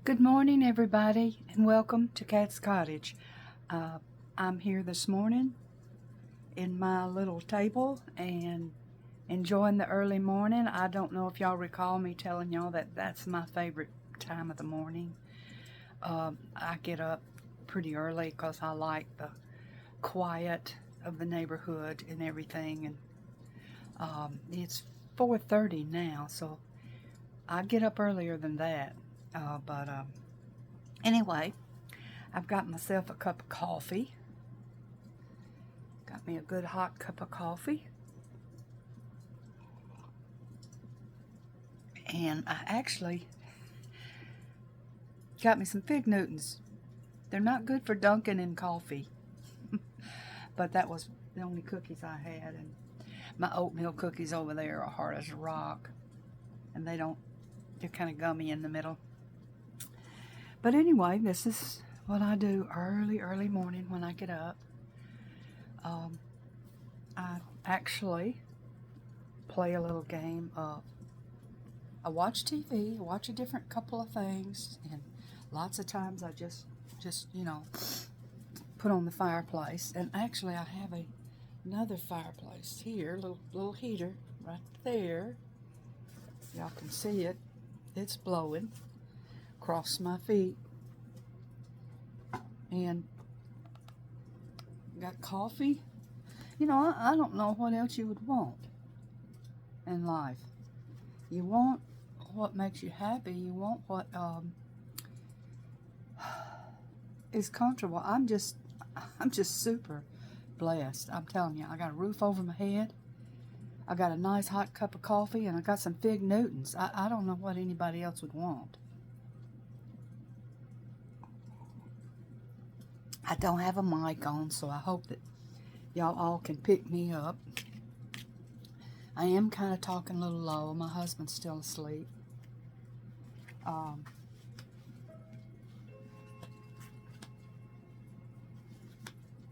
Good morning, everybody, and welcome to Cat's Cottage. I'm here this morning in my little table and enjoying the early morning. I don't know if y'all recall me telling y'all that that's my favorite time of the morning. I get up pretty early because I like the quiet of the neighborhood and everything. And it's 4:30 now, so I get up earlier than that. But anyway, I've got myself a cup of coffee. Got me a good hot cup of coffee. And I actually got me some fig Newtons. They're not good for dunking in coffee. But that was the only cookies I had. And my oatmeal cookies over there are hard as a rock. And they're kind of gummy in the middle. But anyway, this is what I do early morning when I get up. I actually play a little game of, I watch TV, watch a different couple of things, and lots of times I just put on the fireplace. And actually I have another fireplace here, little heater right there. Y'all can see it. It's blowing across my feet. And got coffee. I don't know what else you would want in life. You want what makes you happy. You want what is comfortable. I'm just super blessed. I'm telling you, I got a roof over my head. I got a nice hot cup of coffee, and I got some fig Newtons. I don't know what anybody else would want. I don't have a mic on, so I hope that y'all all can pick me up. I am kind of talking a little low. My husband's still asleep.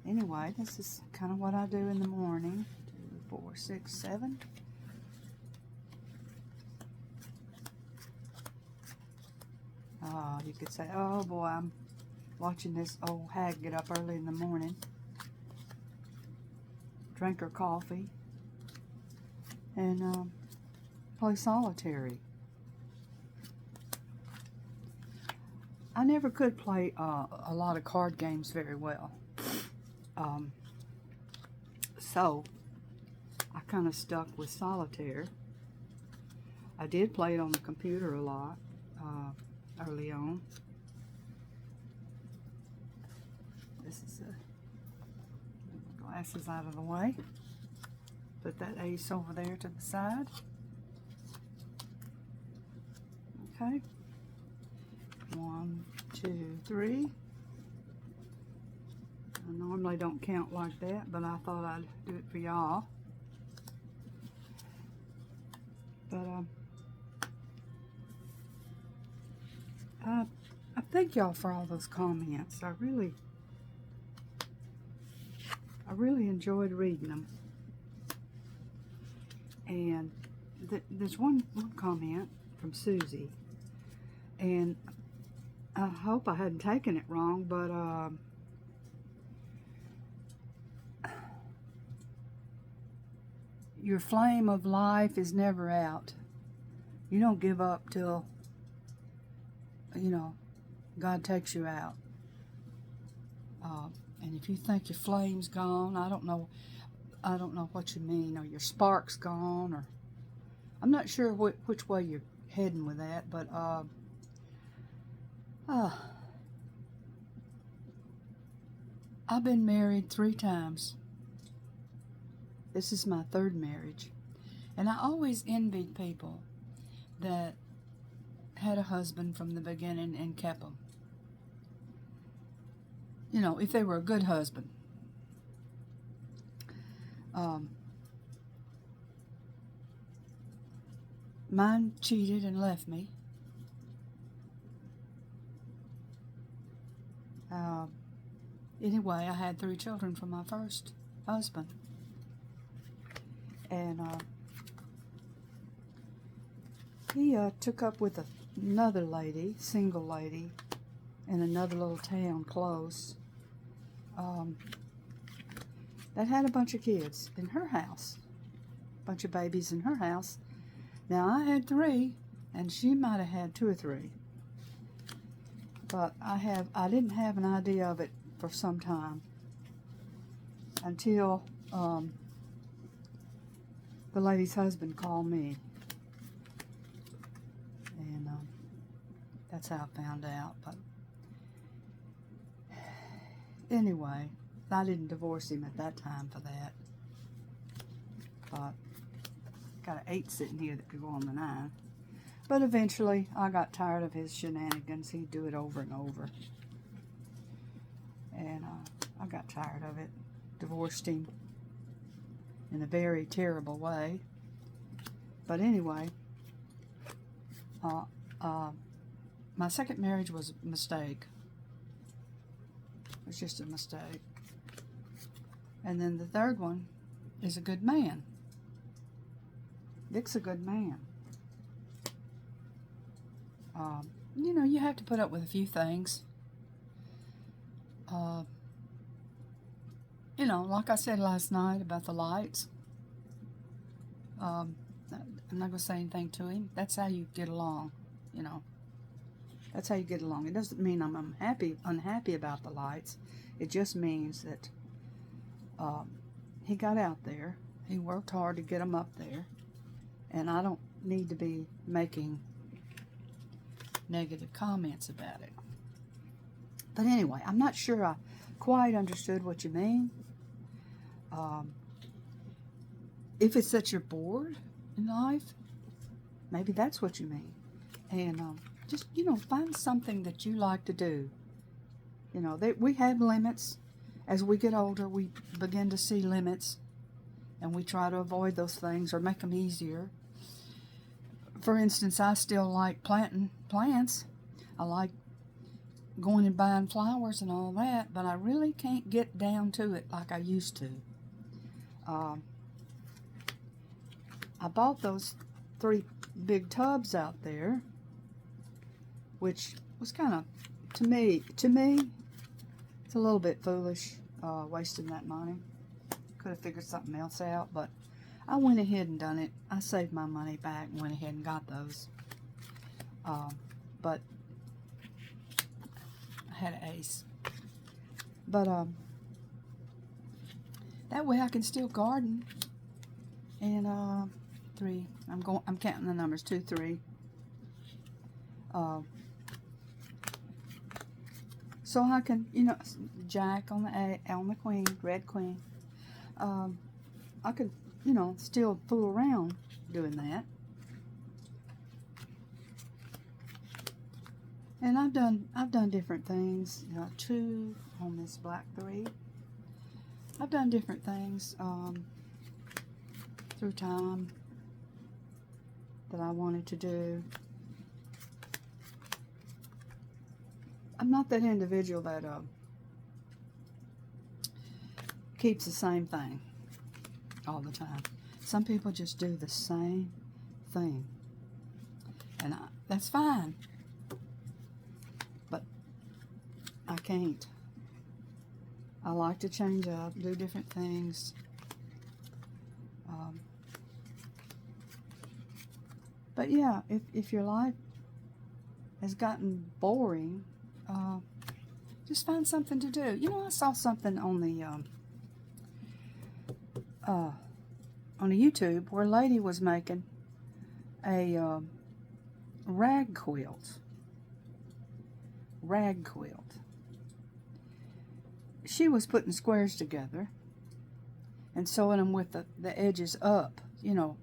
Anyway, this is kind of what I do in the morning. 2, 4, 6, 7. You could say, oh boy, I'm watching this old hag get up early in the morning, drink her coffee, and play solitary. I never could play a lot of card games very well. So I kind of stuck with solitaire. I did play it on the computer a lot early on. This is glasses out of the way. Put that ace over there to the side. Okay. 1, 2, 3. I normally don't count like that, but I thought I'd do it for y'all. But I thank y'all for all those comments. I really enjoyed reading them. And there's one comment from Susie, and I hope I hadn't taken it wrong, but your flame of life is never out. You don't give up till God takes you out. And if you think your flame's gone, I don't know what you mean, or your spark's gone, or I'm not sure which way you're heading with that, but I've been married 3 times. This is my 3rd marriage, and I always envied people that had a husband from the beginning and kept them. If they were a good husband. Mine cheated and left me. Anyway, I had 3 children from my first husband. And he took up with another lady, single lady, in another little town close, that had a bunch of kids in her house, a bunch of babies in her house. Now, I had 3, and she might have had 2 or 3, but I didn't have an idea of it for some time until the lady's husband called me, and that's how I found out. But anyway, I didn't divorce him at that time for that, but got an 8 sitting here that could go on the 9. But eventually, I got tired of his shenanigans. He'd do it over and over, and I got tired of it. Divorced him in a very terrible way. But anyway, my second marriage was a mistake. It was just a mistake. And then the third one is a good man. Dick's a good man. You know, you have to put up with a few things. You know, like I said last night about the lights. I'm not going to say anything to him. That's how you get along, you know. That's how you get along. It doesn't mean I'm unhappy about the lights. It just means that he got out there. He worked hard to get them up there. And I don't need to be making negative comments about it. But anyway, I'm not sure I quite understood what you mean. If it's that you're bored in life, maybe that's what you mean. And just, you know, find something that you like to do. You know, we have limits. As we get older, we begin to see limits, and we try to avoid those things or make them easier. For instance, I still like planting plants. I like going and buying flowers and all that, but I really can't get down to it like I used to. I bought those 3 big tubs out there, which was kind of, to me, it's a little bit foolish, wasting that money. Could have figured something else out, but I went ahead and done it. I saved my money back and went ahead and got those. But I had an ace. But that way I can still garden. And 3. I'm counting the numbers. 2, 3. So I can, you know, Jack on the queen, red queen. I could, you know, still fool around doing that. And I've done different things. 2 on this black 3. I've done different things through time that I wanted to do. I'm not that individual that keeps the same thing all the time. Some people just do the same thing, and that's fine, but I can't. I like to change up, do different things. But yeah, if your life has gotten boring, just find something to do. You know, I saw something on the on a YouTube where a lady was making a rag quilt. She was putting squares together and sewing them with the edges up. You know,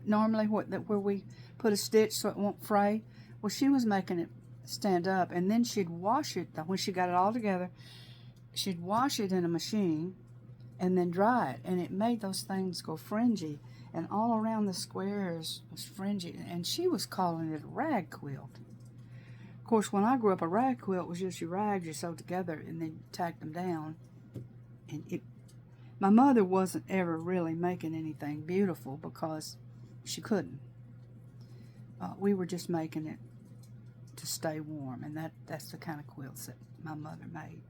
normally where we put a stitch so it won't fray. Well, she was making it stand up, and then she'd wash it. When she got it all together, she'd wash it in a machine and then dry it, and it made those things go fringy, and all around the squares was fringy, and she was calling it a rag quilt. Of course, when I grew up, a rag quilt was just your rags you sewed together and then tacked them down. And my mother wasn't ever really making anything beautiful because she couldn't. We were just making it to stay warm, and that's the kind of quilts that my mother made.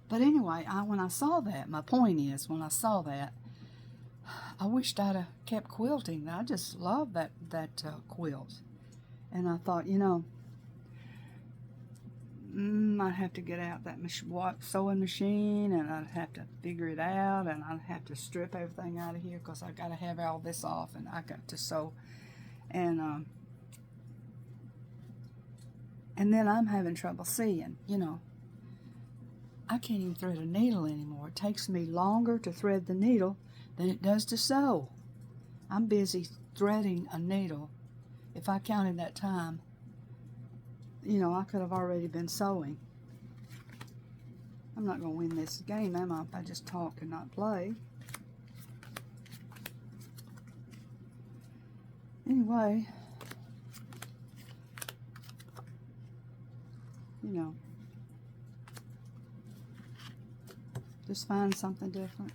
But anyway, when I saw that, my point is, when I saw that, I wished I'd have kept quilting. I just love that quilt. And I thought, I'd have to get out that sewing machine, and I'd have to figure it out, and I'd have to strip everything out of here because I got to have all this off, and I got to sew. And then I'm having trouble seeing, I can't even thread a needle anymore. It takes me longer to thread the needle than it does to sew. I'm busy threading a needle. If I counted that time, I could have already been sewing. I'm not going to win this game, am I, if I just talk and not play? Anyway, just find something different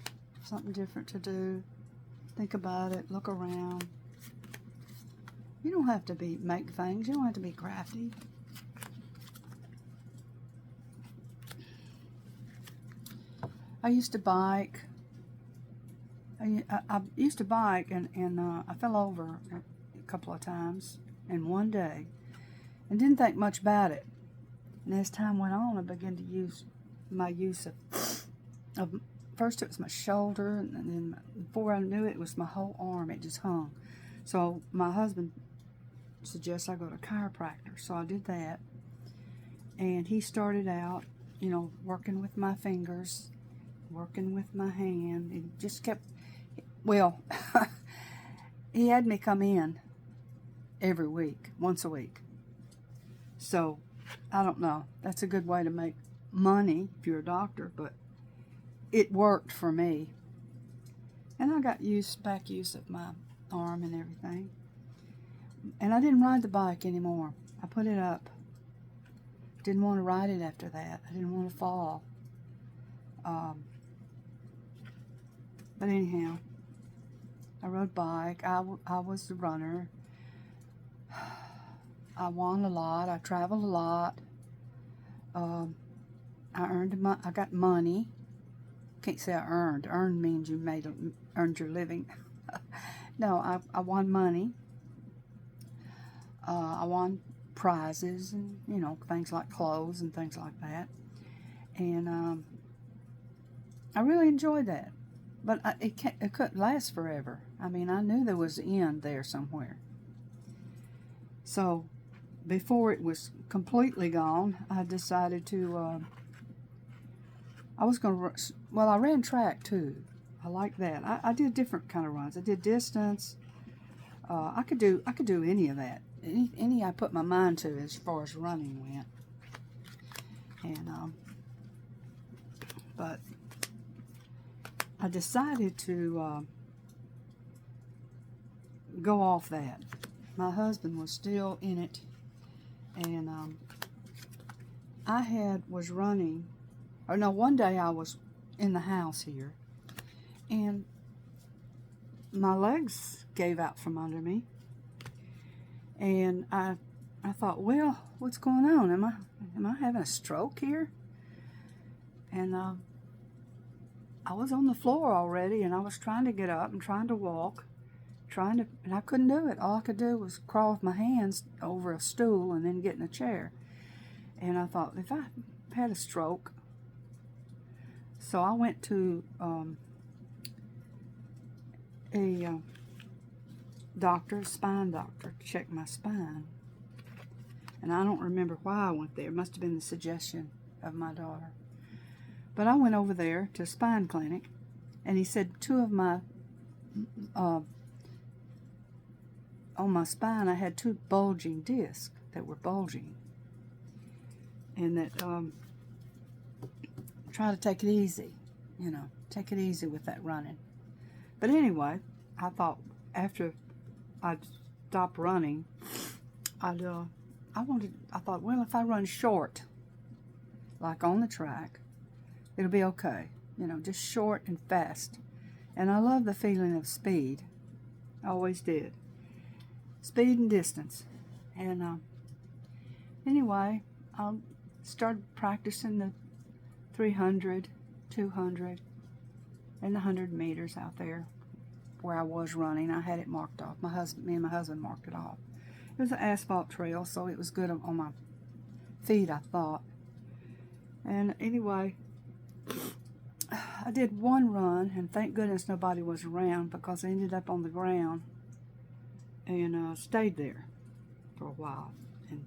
to do. Think about it, look around. You don't have to make things, you don't have to be crafty. I used to bike. I used to bike, and I fell over a couple of times in one day and didn't think much about it. And as time went on, I began to use first it was my shoulder, and then before I knew it, it was my whole arm. It just hung. So my husband suggested I go to a chiropractor. So I did that. And he started out, working with my fingers, working with my hand. He just kept, he had me come in every week, once a week. So, I don't know. That's a good way to make money if you're a doctor, but it worked for me. And I got back use of my arm and everything. And I didn't ride the bike anymore. I put it up. Didn't want to ride it after that. I didn't want to fall. But anyhow, I rode bike. I was the runner. I won a lot. I traveled a lot. I got money. Can't say I earned. Earned means you earned your living. No, I won money. I won prizes and, things like clothes and things like that. And I really enjoyed that. But it couldn't last forever. I mean, I knew there was an end there somewhere. So, before it was completely gone, I decided to, I ran track too. I like that. I did different kind of runs. I did distance. I could do any of that. Any I put my mind to as far as running went. And, but I decided to go off that. My husband was still in it, and one day I was in the house here, and my legs gave out from under me, and I thought, well, what's going on? Am I having a stroke here? And I was on the floor already, and I was trying to get up and trying to walk, and I couldn't do it. All I could do was crawl with my hands over a stool and then get in a chair. And I thought, if I had a stroke. So I went to a spine doctor, to check my spine. And I don't remember why I went there. It must have been the suggestion of my daughter. But I went over there to a spine clinic, and he said two of my, on my spine, I had two bulging discs that were bulging. And that, try to take it easy, take it easy with that running. But anyway, I thought after I'd stopped running, I thought, well, if I run short, like on the track, it'll be okay, just short and fast. And I love the feeling of speed. I always did. Speed and distance. And anyway, I started practicing the 300, 200, and the 100 meters out there where I was running. I had it marked off. Me and my husband marked it off. It was an asphalt trail, so it was good on my feet, I thought. And anyway, I did one run, and thank goodness nobody was around, because I ended up on the ground and stayed there for a while. And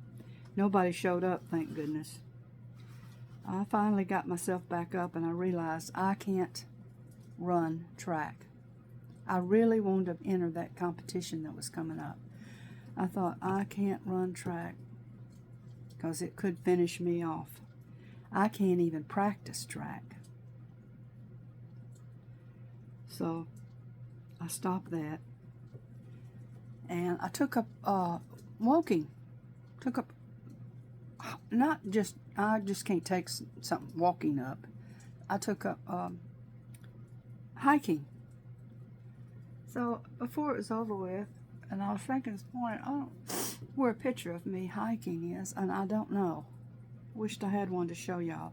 nobody showed up, thank goodness. I finally got myself back up, and I realized I can't run track. I really wanted to enter that competition that was coming up. I thought, I can't run track because it could finish me off. I can't even practice track. So I stopped that, and I took up walking. Took up, I just can't take something walking up. I took up hiking. So before it was over with, and I was thinking this morning, oh, where a picture of me hiking is, and I don't know. Wished I had one to show y'all.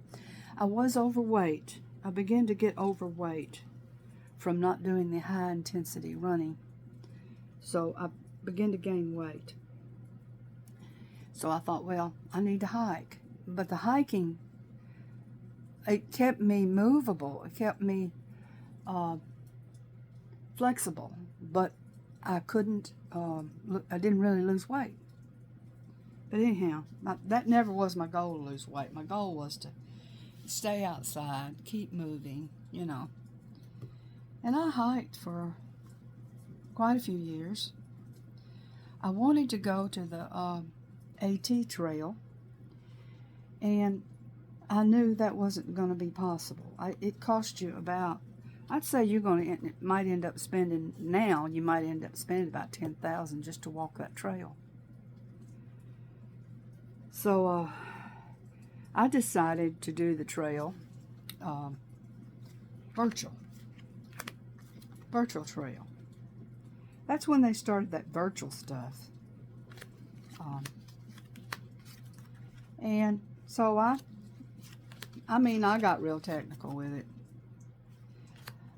I was overweight. I began to get overweight from not doing the high intensity running. So I began to gain weight. So I thought, well, I need to hike. But the hiking, it kept me movable. It kept me flexible. But I couldn't, I didn't really lose weight. But anyhow, that never was my goal, to lose weight. My goal was to stay outside, keep moving, you know. And I hiked for quite a few years. I wanted to go to the AT trail, and I knew that wasn't going to be possible. It cost you about, I'd say you might end up spending about $10,000 just to walk that trail. So I decided to do the trail virtual trail. That's when they started that virtual stuff. And so I got real technical with it.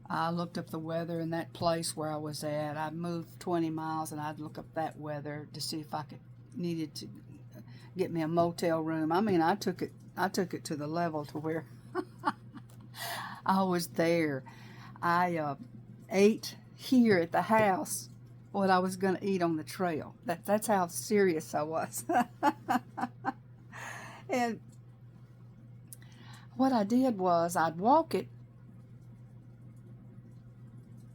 I looked up the weather in that place where I was at. I moved 20 miles, and I'd look up that weather to see if I needed to get me a motel room. I took it to the level to where I was there. I ate here at the house what I was going to eat on the trail. That's how serious I was. And what I did was I'd walk it,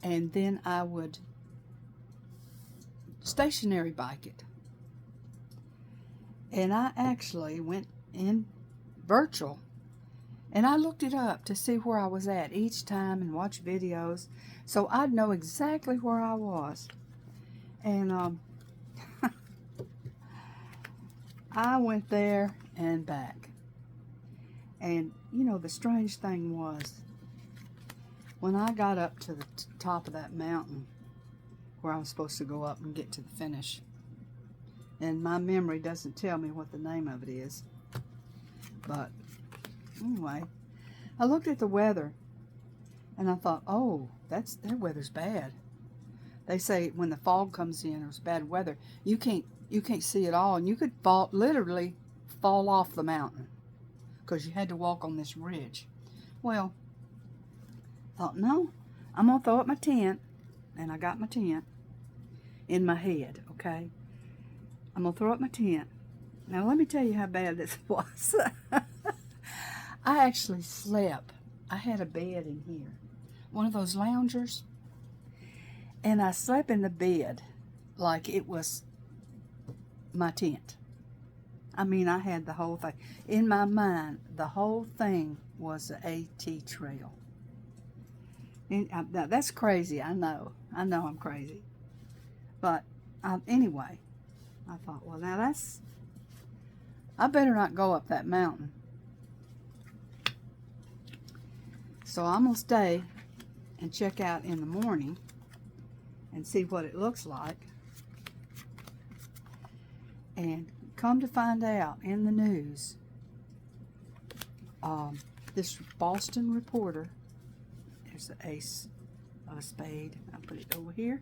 and then I would stationary bike it. And I actually went in virtual, and I looked it up to see where I was at each time and watch videos, so I'd know exactly where I was. And I went there and back. And you know, the strange thing was, when I got up to the top of that mountain where I was supposed to go up and get to the finish, and my memory doesn't tell me what the name of it is, but anyway, I looked at the weather, and I thought, oh, their weather's bad. They say when the fog comes in, or it's bad weather, you can't see it all, and you could literally fall off the mountain because you had to walk on this ridge. Well, I thought, no, I'm gonna throw up my tent, and I got my tent in my head. Okay, I'm gonna throw up my tent. Now let me tell you how bad this was. I actually slept. I had a bed in here, one of those loungers, and I slept in the bed like it was my tent. I had the whole thing. In my mind, the whole thing was the AT trail. And, now, that's crazy, I know. I know I'm crazy. But anyway, I thought, well, now I better not go up that mountain. So I'm going to stay and check out in the morning and see what it looks like. And come to find out in the news, this Boston reporter, there's the ace of a spade. I'll put it over here.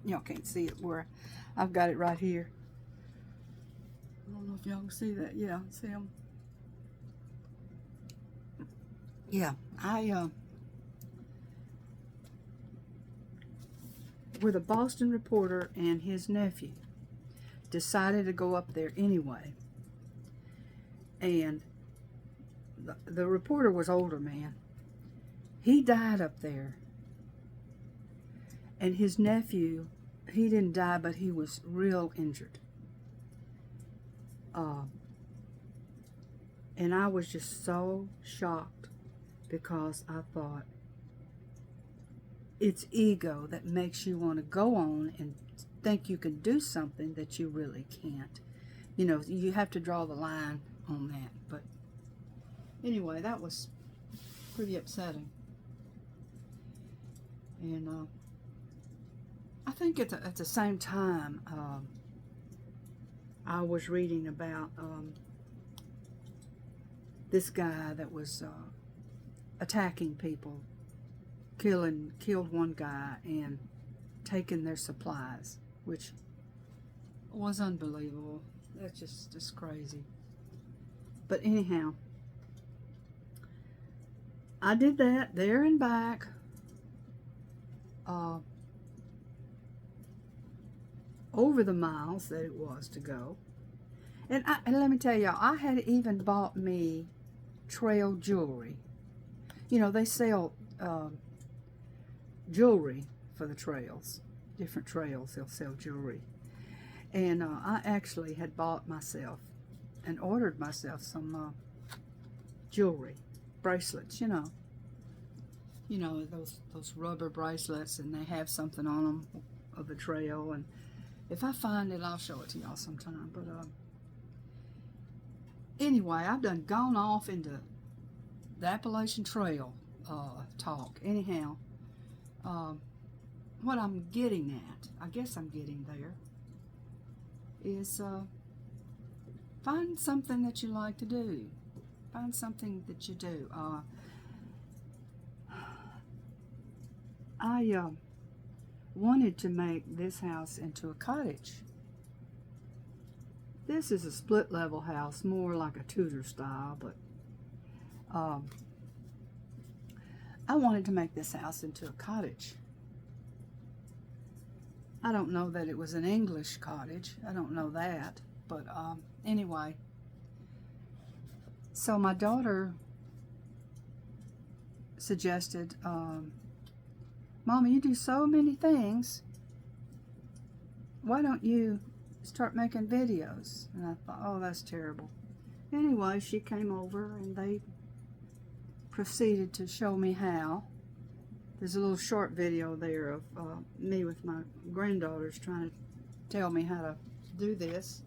Y'all can't see it where I've got it right here. I don't know if y'all can see that. Yeah, see them? Yeah, where the Boston reporter and his nephew decided to go up there anyway. And the reporter was older man. He died up there. And his nephew, he didn't die, but he was real injured. And I was just so shocked because I thought, it's ego that makes you want to go on and think you can do something that you really can't. You know, you have to draw the line on that. But anyway, that was pretty upsetting. And I think at the same time, I was reading about this guy that was attacking people, killed one guy and taking their supplies, which was unbelievable. That's just crazy. But anyhow, I did that there and back. Over the miles that it was to go. And let me tell y'all, I had even bought me trail jewelry. You know, they sell jewelry for the trails. Different trails, they'll sell jewelry. And I actually had bought myself and ordered myself some jewelry, bracelets, you know. You know, those rubber bracelets, and they have something on them of the trail. And if I find it, I'll show it to y'all sometime. But anyway, I've done gone off into the Appalachian Trail talk. Anyhow, what I'm getting at, I guess I'm getting there, is find something that you like to do. Find something that you do. I wanted to make this house into a cottage. This is a split level house, more like a Tudor style, but I wanted to make this house into a cottage. I don't know that it was an English cottage. I don't know that, but anyway. So my daughter suggested, Mama, you do so many things. Why don't you start making videos? And I thought, oh, that's terrible. Anyway, she came over and they proceeded to show me how. There's a little short video there of me with my granddaughters trying to tell me how to do this.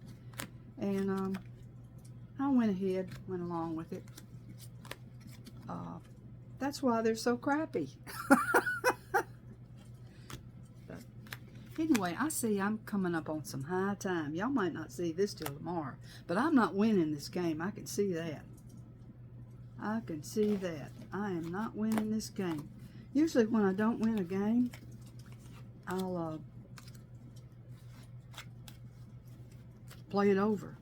And I went ahead, went along with it. That's why they're so crappy. Anyway, I see I'm coming up on some high time. Y'all might not see this till tomorrow, but I'm not winning this game. I can see that. I can see that. I am not winning this game. Usually when I don't win a game, I'll play it over.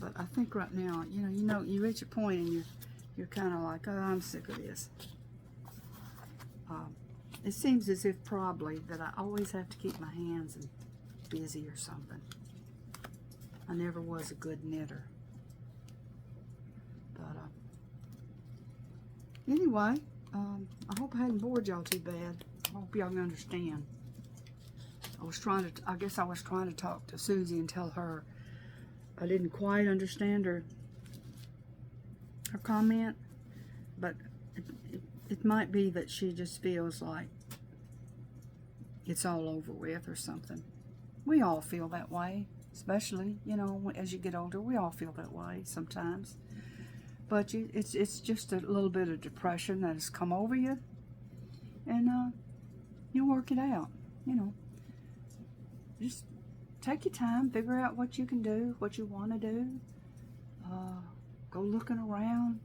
But I think right now, you reach a point and you're kind of like, oh, I'm sick of this. It seems as if probably that I always have to keep my hands busy or something. I never was a good knitter. But anyway, I hope I hadn't bored y'all too bad. I hope y'all can understand. I guess I was trying to talk to Susie and tell her I didn't quite understand her comment, but it might be that she just feels like it's all over with or something. We all feel that way, especially, as you get older, we all feel that way sometimes. But it's just a little bit of depression that has come over you, and you work it out, Just take your time, figure out what you can do, what you want to do. Go looking around,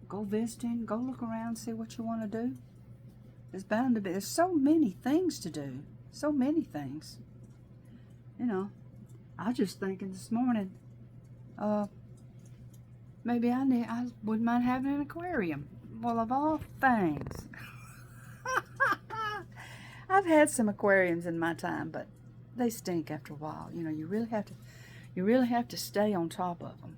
go visiting, go look around, see what you want to do. There's bound to be, there's so many things to do, so many things. You know, I was just thinking this morning, maybe I wouldn't mind having an aquarium. Well, of all things. I've had some aquariums in my time, but they stink after a while. You know, you really have to stay on top of them.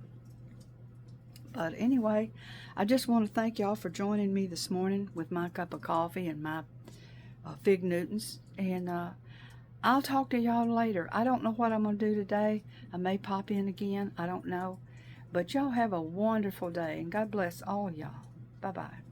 But anyway, I just want to thank y'all for joining me this morning with my cup of coffee and my fig Newtons. And I'll talk to y'all later. I don't know what I'm going to do today. I may pop in again. I don't know. But y'all have a wonderful day. And God bless all y'all. Bye-bye.